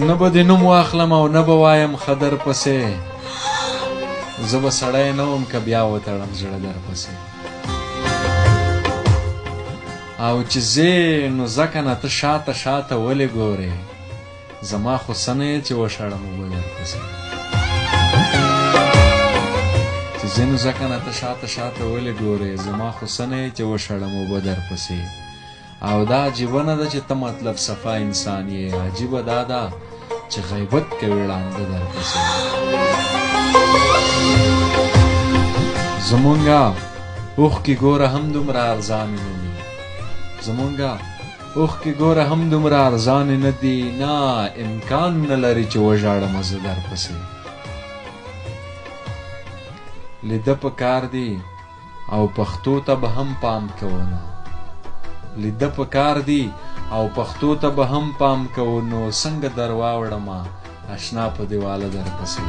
نه به دې نوم واخلم او نه به وایم ښه در پسې زه به سړی نه وم که بیا وتړم زړه در پسې او چې ځې نو ځکه نه ته شاته شاته ولې ګورې زما خو څه نه یې چې وشړم اوبه در پسې چې ځې نو ځکه نه ته شاته شاته ولې ګورې زما خو څه نه یې چې وشړم اوبه در پسې او دا عجیبه نه ده چې ته مطلب صفا انسان یې عجیبه دا ده چې غیبت کوي ړانده در پسې زمونږه اوښکې ګوره هم دومره ارزانې نه دي زمونږه اوښکې ګوره هم دومره ارزانې نه دي نه امکان نه لري چې وژاړمه زه در پسې لیده په کار دی او پښتو ته به هم پام کوو نو لیده په کار دی او پښتو ته به هم پام کوو نو څنګه در واوړمه اشنا په دیواله در پسې